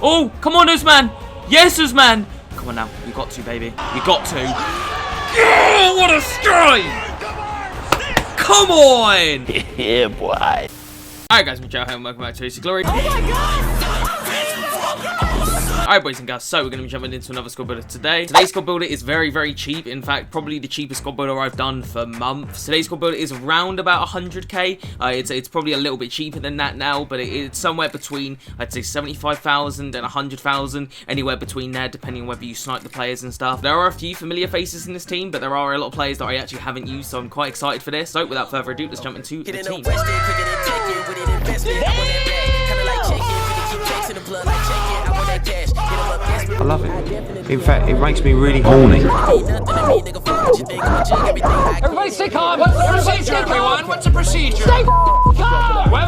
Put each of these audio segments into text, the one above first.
Oh, come on, Ousmane. Yes, Ousmane. Come on now. You got to, baby. You got to. Oh, what a strike. Come on. Yeah, boy. Alright guys, I'm Joe and welcome back to AC Glory. Oh my god! Alright boys and girls, so we're going to be jumping into another squad builder today. Today's squad builder is very, very cheap. In fact, probably the cheapest squad builder I've done for months. Today's squad builder is around about 100k. It's probably a little bit cheaper than that now, but it's somewhere between, I'd say 75,000 and 100,000. Anywhere between there, depending on whether you snipe the players and stuff. There are a few familiar faces in this team, but there are a lot of players that I actually haven't used, so I'm quite excited for this. So without further ado, let's jump into the team. I love it. In fact, it makes me really horny. Everybody stay calm. What's the procedure, everyone? What's the procedure? Stay calm! Wait.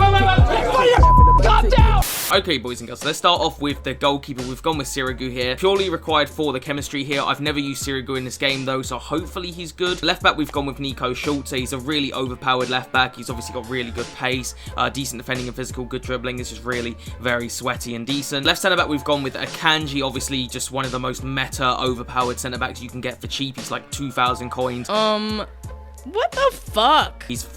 Calm down! Okay, boys and girls, so let's start off with the goalkeeper. We've gone with Sirigu here. Purely required for the chemistry here. I've never used Sirigu in this game, though, so hopefully he's good. Left back, we've gone with Nico Schultz. He's a really overpowered left back. He's obviously got really good pace, decent defending and physical, good dribbling. It's just really very sweaty and decent. Left centre back, we've gone with Akanji. Obviously, just one of the most meta overpowered centre backs you can get for cheap. He's like 2,000 coins. What the fuck? He's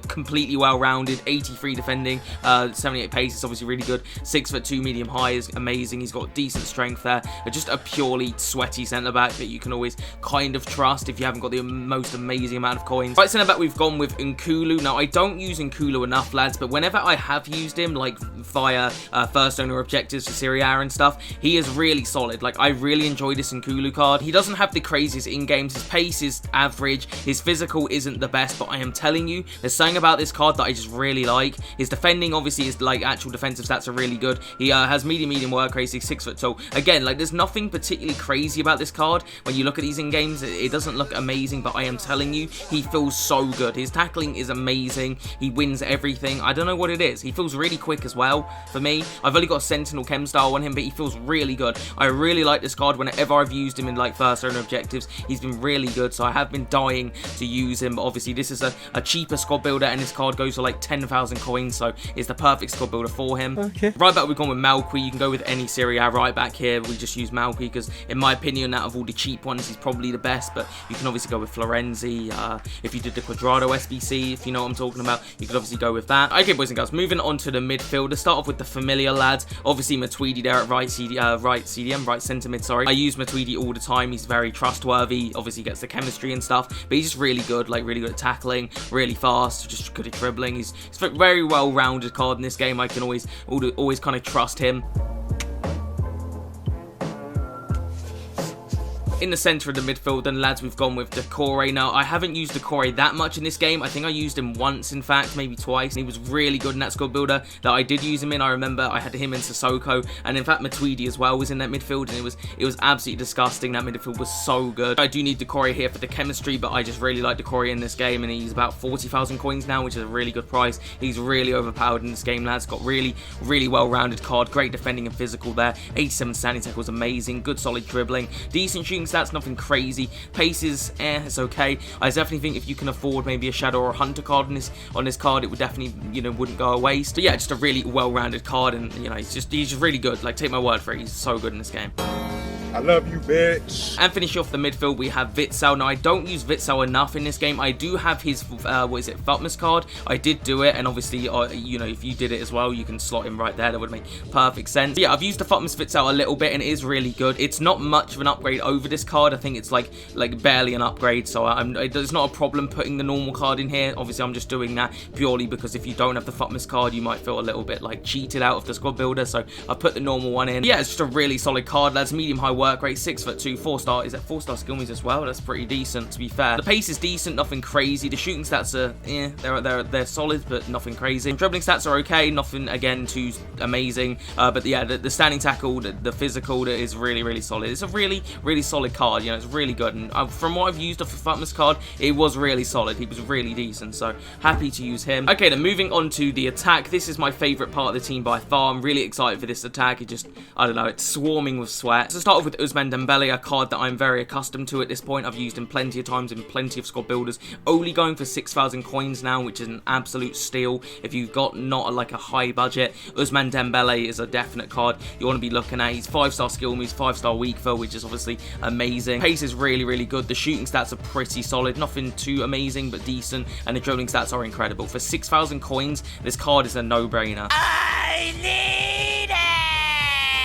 completely well-rounded, 83 defending, 78 pace, it's obviously really good, 6'2", medium high is amazing, he's got decent strength there, just a purely sweaty centre-back that you can always kind of trust if you haven't got the most amazing amount of coins. Right centre-back, we've gone with Nkulu. Now, I don't use Nkulu enough, lads, but whenever I have used him, like via first owner objectives for Serie A and stuff, he is really solid. Like, I really enjoy this Nkulu card. He doesn't have the craziest in-games, his pace is average, his physical isn't the best, but I am telling you, there's something about this card that I just really like. His defending, obviously, is like actual defensive stats are really good. He has medium work rate, he's 6 foot tall. Again, like, there's nothing particularly crazy about this card. When you look at these in games, it doesn't look amazing, but I am telling you, he feels so good. His tackling is amazing. He wins everything. I don't know what it is. He feels really quick as well for me. I've only got Sentinel Chem style on him, but he feels really good. I really like this card. Whenever I've used him in like first owner objectives, he's been really good, so I have been dying to use him. But obviously, this is a cheaper squad builder, and this card goes for like 10,000 coins, so it's the perfect squad builder for him. Okay. Right back, we've gone with Malqui. You can go with any Serie A right back here. We just use Malqui because, in my opinion, out of all the cheap ones, he's probably the best, but you can obviously go with Florenzi. If you did the Quadrado SBC, if you know what I'm talking about, you could obviously go with that. Okay, boys and girls, moving on to the midfield. Let's start off with the familiar lads. Obviously, Matuidi there at right centre mid, sorry. I use Matuidi all the time. He's very trustworthy. Obviously, gets the chemistry and stuff, but he's just really good, like really good at tackling, really fast, just good at dribbling. He's a very well-rounded card in this game. I can always kind of trust him. In the centre of the midfield, then, lads, we've gone with Doucoure. Now, I haven't used Doucoure that much in this game. I think I used him once, in fact, maybe twice. And he was really good in that squad builder that I did use him in. I remember I had him in Sissoko, and in fact, Matuidi as well was in that midfield, and it was absolutely disgusting. That midfield was so good. I do need Doucoure here for the chemistry, but I just really like Doucoure in this game, and he's about 40,000 coins now, which is a really good price. He's really overpowered in this game, lads. Got really well-rounded card, great defending and physical there. 87 standing tackles, amazing. Good solid dribbling, decent shooting stats, nothing crazy. Pace is it's okay. I definitely think if you can afford maybe a Shadow or a Hunter card on this card, it would definitely, you know, wouldn't go a waste. But yeah, just a really well-rounded card, and you know, he's just really good. Like, take my word for it, he's so good in this game. I love you, bitch. And finishing off the midfield, we have Witsel. Now, I don't use Witsel enough in this game. I do have his, Futmas card. I did do it, and obviously, you know, if you did it as well, you can slot him right there. That would make perfect sense. But yeah, I've used the Futmas Witsel a little bit, and it is really good. It's not much of an upgrade over this card. I think it's like barely an upgrade, so it's not a problem putting the normal card in here. Obviously, I'm just doing that purely because if you don't have the Futmas card, you might feel a little bit like cheated out of the squad builder, so I put the normal one in. Yeah, it's just a really solid card, lads. Medium high work rate, 6'2", 4-star. Is that 4-star skill moves as well? That's pretty decent, to be fair. The pace is decent, nothing crazy. The shooting stats are, they're solid, but nothing crazy. Dribbling stats are okay, nothing again too amazing. But yeah, the standing tackle, the physical, is really solid. It's a really solid card. You know, it's really good. And from what I've used off the Futmas card, it was really solid. He was really decent, so happy to use him. Okay, then moving on to the attack. This is my favorite part of the team by far. I'm really excited for this attack. It just, I don't know, it's swarming with sweat. So start off with with Ousmane Dembele, a card that I'm very accustomed to at this point. I've used him plenty of times in plenty of squad builders. Only going for 6,000 coins now, which is an absolute steal. If you've got not like a high budget, Ousmane Dembele is a definite card you want to be looking at. He's 5-star skill moves, 5-star weak foot, which is obviously amazing. Pace is really, really good. The shooting stats are pretty solid. Nothing too amazing, but decent. And the dribbling stats are incredible. For 6,000 coins, this card is a no-brainer. I need it!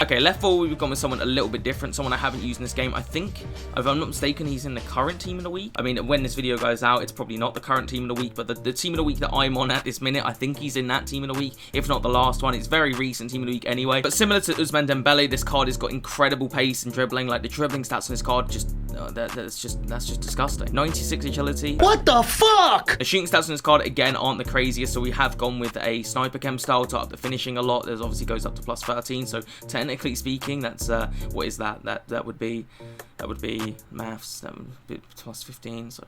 Okay, left forward, we've gone with someone a little bit different, someone I haven't used in this game. I think, if I'm not mistaken, he's in the current team of the week. I mean, when this video goes out, it's probably not the current team of the week, but the team of the week that I'm on at this minute, I think he's in that team of the week, if not the last one. It's very recent team of the week anyway. But similar to Ousmane Dembele, this card has got incredible pace and dribbling. Like, the dribbling stats on this card, just that's just disgusting. 96 agility. What the fuck? The shooting stats on this card, again, aren't the craziest, so we have gone with a sniper chem style to up the finishing a lot. There's obviously goes up to plus 13, so technically speaking, that's what is that? That would be maths. That would be plus 15. So,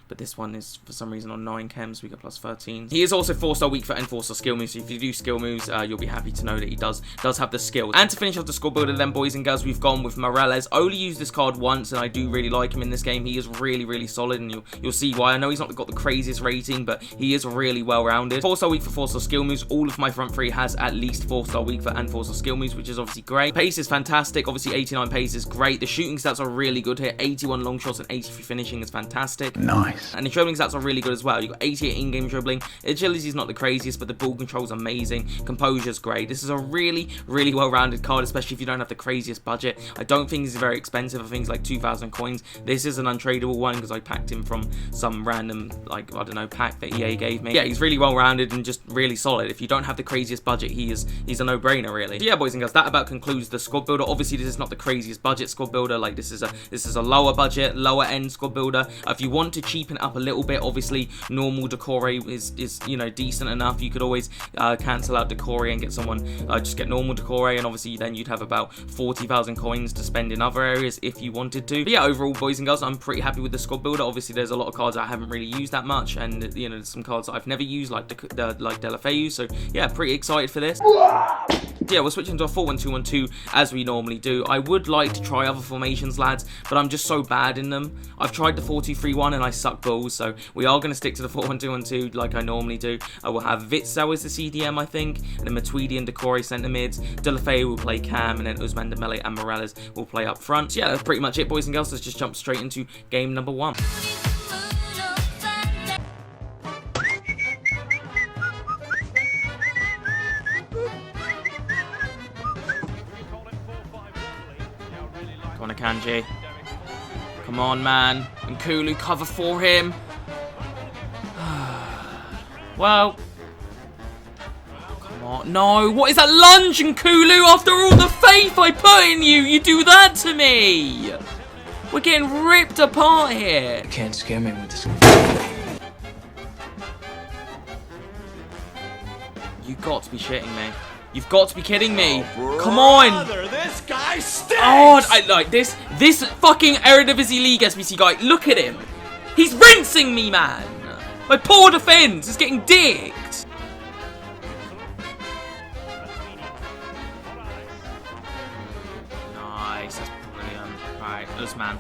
but this one is for some reason on 9 chems. We got plus 13. He is also 4-star weak foot and 4-star skill moves. So if you do skill moves, you'll be happy to know that he does have the skills. And to finish off the squad builder, then boys and girls, we've gone with Morales. Only used this card once, and I do really like him in this game. He is really, really solid, and you'll see why. I know he's not got the craziest rating, but he is really well-rounded. 4-star weak foot, 4-star skill moves. All of my front three has at least 4-star weak foot and 4-star skill moves, which is obviously great. Pace is fantastic. Obviously, 89 pace is great. The shooting stats are really good here. 81 long shots and 83 finishing is fantastic. Nice. And the dribbling stats are really good as well. You've got 88 in-game dribbling. Agility is not the craziest, but the ball control is amazing. Composure is great. This is a really, really well-rounded card, especially if you don't have the craziest budget. I don't think this is very expensive. I think it's like 2,000 coins. This is an untradeable one because I packed him from some random, like, I don't know, pack that EA gave me. Yeah, he's really well-rounded and just really solid. If you don't have the craziest budget, he's a no-brainer, really. So yeah, boys and girls, that about concludes the squad builder. Obviously, this is not the craziest budget squad builder. Like, this is a lower budget, lower end squad builder. If you want to cheapen it up a little bit, obviously normal Doucoure is you know, decent enough. You could always cancel out Doucoure and get someone, just get normal Doucoure, and obviously then you'd have about 40,000 coins to spend in other areas if you wanted to. But yeah, overall, boys and girls, I'm pretty happy with the squad builder. Obviously, there's a lot of cards I haven't really used that much, and you know, there's some cards that I've never used, like Deullfeu. So yeah, pretty excited for this. Yeah, we're switching to a 4-1-2-1-2 as we normally do. I would like to try other formations, lads, but I'm just so bad in them. I've tried the 4-2-3-1 and I suck balls, so we are going to stick to the 4-1-2-1-2 like I normally do. I will have Witsel as the CDM, I think, and then Matuidi and Doucoure centre mids. Deullfeu will play cam, and then Ousmane Dembele and Morales will play up front. So yeah, that's pretty much it, boys and girls. Let's just jump straight into game number 1. Come on, Akanji. Come on, man. And Kulu, cover for him. Well. Come on. No, what is that lunge, and Kulu? After all the faith I put in you, you do that to me. We're getting ripped apart here. You can't scare me with this. You got to be shitting me. You've got to be kidding me. Come on. This guy stinks. Oh, I like this fucking Eredivisie League SBC guy. Look at him. He's rinsing me, man. My poor defense is getting dicked. Nice. That's brilliant. Right, Ousmane.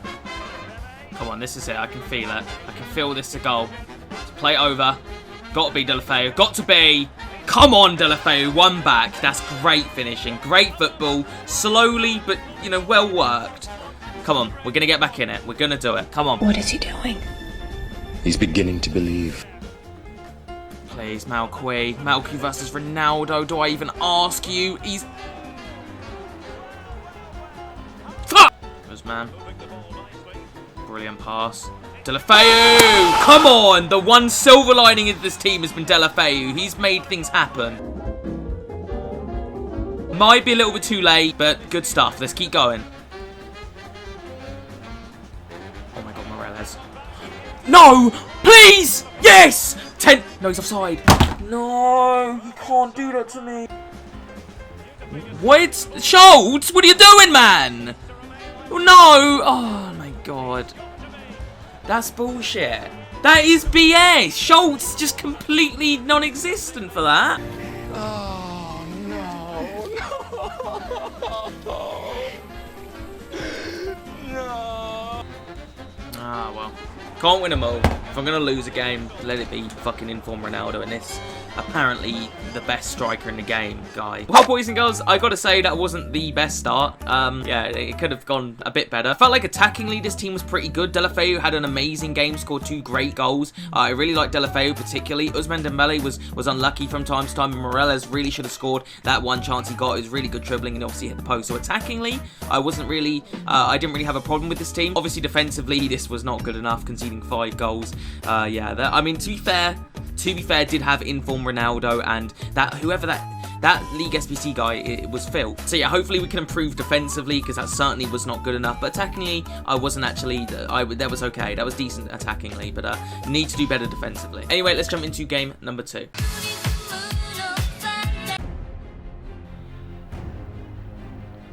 Come on, this is it. I can feel it. I can feel this a goal. Let's play it over. Got to be Deullfeu. Got to be. Come on, Deullfeu, one back. That's great finishing. Great football. Slowly, but, you know, well worked. Come on, we're going to get back in it. We're going to do it. Come on. What is he doing? He's beginning to believe. Please, Malqui. Malqui versus Ronaldo. Do I even ask you? He's... Fuck! Ousmane. Brilliant pass. Deullfeu! Come on! The one silver lining of this team has been Deullfeu. He's made things happen. Might be a little bit too late, but good stuff. Let's keep going. Oh my god, Morales. No! Please! Yes! 10. No, he's offside. No, you can't do that to me. What? Schultz? What are you doing, man? Oh, no! Oh my god. That's bullshit. That is BS. Schultz is just completely non-existent for that. Oh, no. Ah, well. Can't win them all. If I'm going to lose a game, let it be fucking inform Ronaldo, and this apparently the best striker in the game guy. Well, boys and girls, I got to say that wasn't the best start. Yeah, it could have gone a bit better. I felt like attackingly this team was pretty good. Deullfeu had an amazing game, scored 2 great goals. I really like Deullfeu particularly. Ousmane Dembele was unlucky from time to time, and Morales really should have scored that one chance he got. It was really good dribbling and obviously hit the post. So attackingly, I wasn't really, I didn't really have a problem with this team. Obviously defensively, this was not good enough, conceding 5 goals. Yeah, I mean, to be fair, did have inform Ronaldo, and that whoever that League SBC guy, it was Phil. So yeah, hopefully we can improve defensively, because that certainly was not good enough. But attackingly, I wasn't actually, that was okay. That was decent attackingly, but need to do better defensively. Anyway, let's jump into game number 2.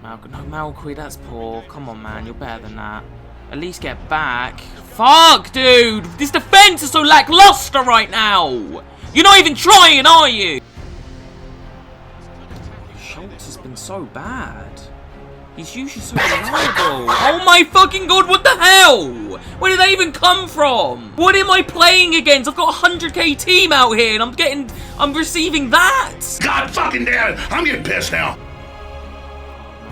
No, Malqui, that's poor. Come on, man, you're better than that. At least get back. Fuck, dude! This defense is so lackluster right now! You're not even trying, are you? Schultz has been so bad. He's usually so reliable. Oh my fucking god, what the hell? Where did they even come from? What am I playing against? I've got a 100k team out here, and I'm receiving that! God fucking damn it! I'm getting pissed now.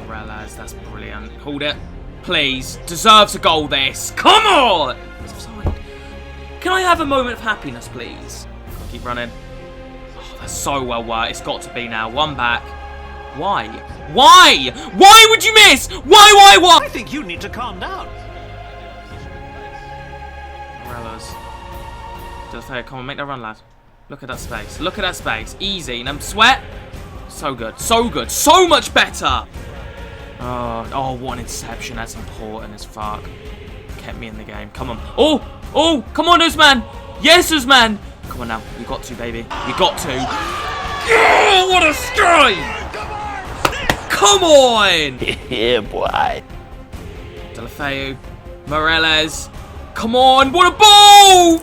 Morales, that's brilliant. Hold it. Please. Deserves a goal, this. Come on! It's offside. Can I have a moment of happiness, please? Keep running. Oh, that's so well worked. It's got to be now. One back. Why? Why? Why would you miss? Why? I think you need to calm down. Morales. Deullfeu, come on, make that run, lad. Look at that space. Look at that space. Easy. And sweat. So good. So good. So much better. Oh, what an interception. That's important as fuck. Kept me in the game. Come on. Oh, come on, Ousmane. Yes, Ousmane. Come on now. You got to, baby. You got to. Oh, what a strike. Come on. Yeah, boy. Deullfeu. Morales. Come on. What a ball.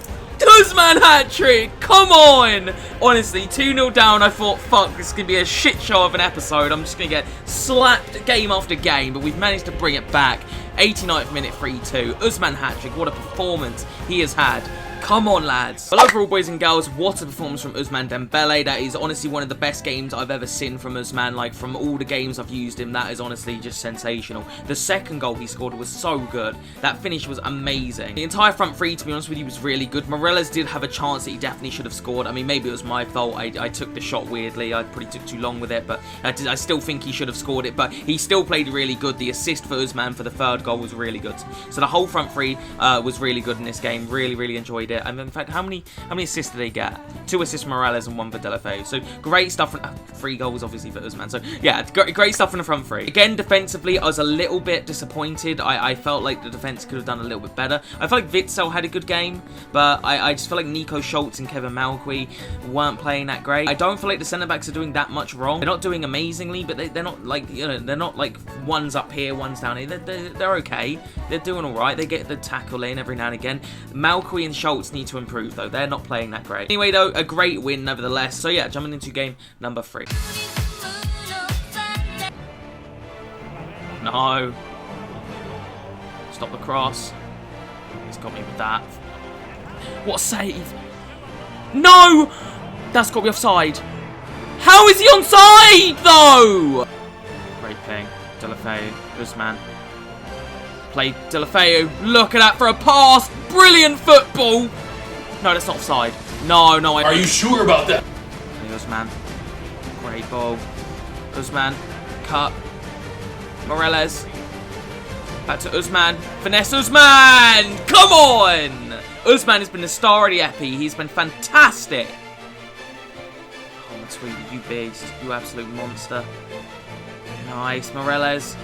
Ousmane hat-trick. Come on. Honestly, 2-0 down. I thought, fuck, this is going to be a shit show of an episode. I'm just going to get slapped game after game, but we've managed to bring it back. 89th minute, 3-2. Ousmane hat-trick. What a performance he has had. Come on, lads. Well, overall, boys and girls, what a performance from Ousmane Dembele. That is honestly one of the best games I've ever seen from Ousmane. Like, from all the games I've used him, that is honestly just sensational. The second goal he scored was so good. That finish was amazing. The entire front three, to be honest with you, was really good. Morales did have a chance that he definitely should have scored. I mean, maybe it was my fault. I took the shot weirdly. I probably took too long with it, but I still think he should have scored it. But he still played really good. The assist for Ousmane for the third goal was really good. So the whole front three was really good in this game. Really enjoyed it. And in fact, how many assists did they get? 2 assists for Morales and 1 for Deullfeu. So great stuff. 3 goals obviously for Ousmane. So yeah, great stuff in the front three. Again, defensively, I was a little bit disappointed. I felt like the defense could have done a little bit better. I felt like Witsel had a good game, but I just feel like Nico Schultz and Kevin Malqui weren't playing that great. I don't feel like the centre backs are doing that much wrong. They're not doing amazingly, but they're not like, you know, they're not like one's up here, one's down here. They're okay. They're doing all right. They get the tackle in every now and again. Malqui and Schultz need to improve though. They're not playing that great. Anyway though, a great win nevertheless. So yeah, jumping into game number 3. No. Stop the cross. He's got me with that. What a save. No! That's got to be offside. How is he onside though? Great ping. Deullfeu. Ousmane. Play Deullfeu. Look at that for a pass. Brilliant football. No, that's not offside. No. Are you sure about that? Ousmane. Great ball. Ousmane. Cut. Morales. Back to Ousmane. Finesse Ousmane. Come on. Ousmane has been the star of the epi. He's been fantastic. Oh, my sweetie, you beast. You absolute monster. Nice. Morales.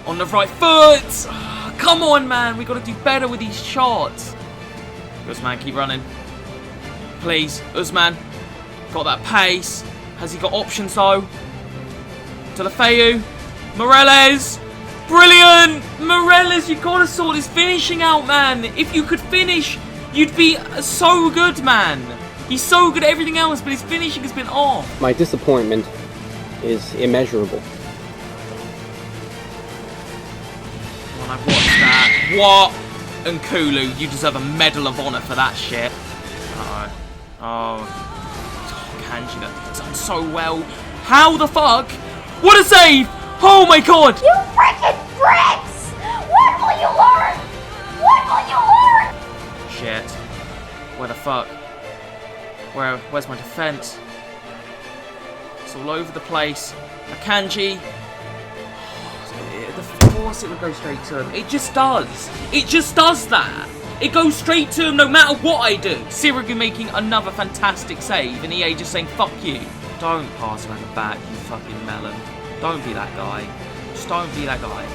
On the right foot. Oh, come on, man. We've got to do better with these shots. Ousmane, keep running. Please, Ousmane. Got that pace. Has he got options though? Deullfeu. Morales. Brilliant. Morales, you got to sort his finishing out, man. If you could finish, you'd be so good, man. He's so good at everything else, but his finishing has been off. My disappointment is immeasurable. Come on, I've watched that. What? and Kulu, you deserve a Medal of Honor for that shit. Oh, Kanji, that's done so well. How the fuck? What a save! Oh my god! You freaking bricks! When will you learn? When will you learn? Shit. Where the fuck? Where's my defense? It's all over the place. Akanji. Of course it would go straight to him. It just does. It just does that. It goes straight to him no matter what I do. Sirigu making another fantastic save, and EA just saying, fuck you. Don't pass around the back, you fucking melon. Don't be that guy. Just don't be that guy.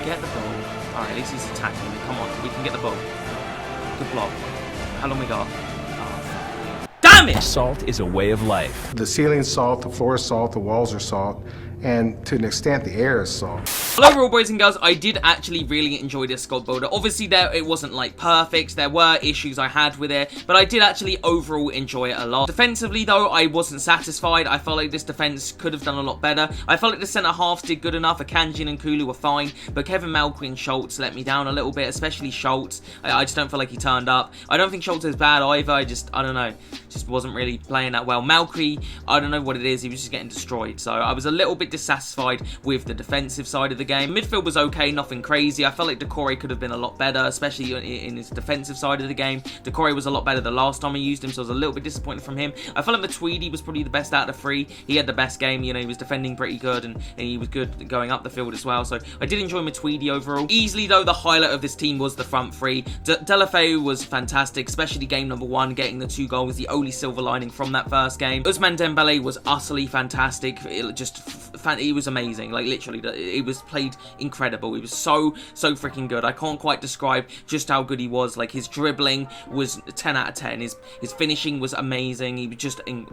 Get the ball. Alright, at least he's attacking me. Come on, we can get the ball. Good block. How long we got? Oh, damn it! Salt is a way of life. The ceiling's salt, the floor is salt, the walls are salt, and to an extent the air is salt. Well, overall, boys and girls, I did actually really enjoy this squad builder. Obviously, it wasn't like perfect. There were issues I had with it, but I did actually overall enjoy it a lot. Defensively, though, I wasn't satisfied. I felt like this defense could have done a lot better. I felt like the centre halves did good enough. Akanji and Kulu were fine, but Kevin Malcuit and Schultz let me down a little bit, especially Schultz. I just don't feel like he turned up. I don't think Schultz is bad either. I don't know. Just wasn't really playing that well. Malcuit, I don't know what it is. He was just getting destroyed. So I was a little bit dissatisfied with the defensive side of the game. Midfield was okay, nothing crazy. I felt like Doucoure could have been a lot better, especially in his defensive side of the game. Doucoure was a lot better the last time I used him, so I was a little bit disappointed from him. I felt like Matuidi was probably the best out of the three. He had the best game, you know, he was defending pretty good, and he was good going up the field as well. So I did enjoy Matuidi overall. Easily, though, the highlight of this team was the front three. Deullfeu was fantastic, especially game number 1, getting the 2 goals, the only silver lining from that first game. Ousmane Dembele was utterly fantastic. He was amazing. Like, literally, it was played incredible. He was so freaking good. I can't quite describe just how good he was. Like, his dribbling was 10 out of 10. His finishing was amazing. He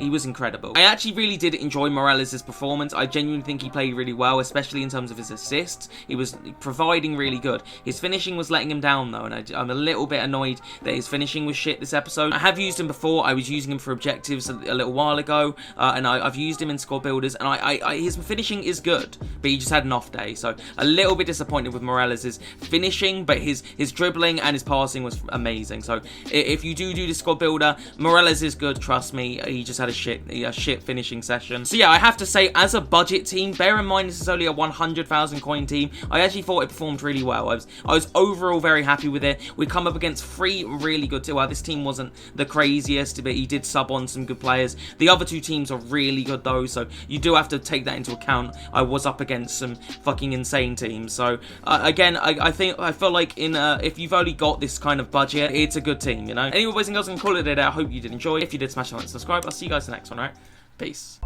was incredible. I actually really did enjoy Morales' performance. I genuinely think he played really well, especially in terms of his assists. He was providing really good. His finishing was letting him down, though, and I'm a little bit annoyed that his finishing was shit this episode. I have used him before. I was using him for objectives a little while ago, and I've used him in squad builders, and his finishing is good, but he just had an off day, so a little bit disappointed with Morales' finishing, but his dribbling and his passing was amazing. So if you do the squad builder, Morales is good, trust me. He just had a shit finishing session. So yeah, I have to say, as a budget team, bear in mind this is only a 100,000 coin team, I actually thought it performed really well. I was overall very happy with it. We come up against 3 really good teams. Well, this team wasn't the craziest, but he did sub on some good players. The other 2 teams are really good though, so you do have to take that into account. I was up against some fucking insane teams. So again, I feel like if you've only got this kind of budget, it's a good team, you know. Anyway, boys and girls, I'm gonna call it a day. I hope you did enjoy. If you did, smash the like and subscribe. I'll see you guys in the next one, alright? Peace.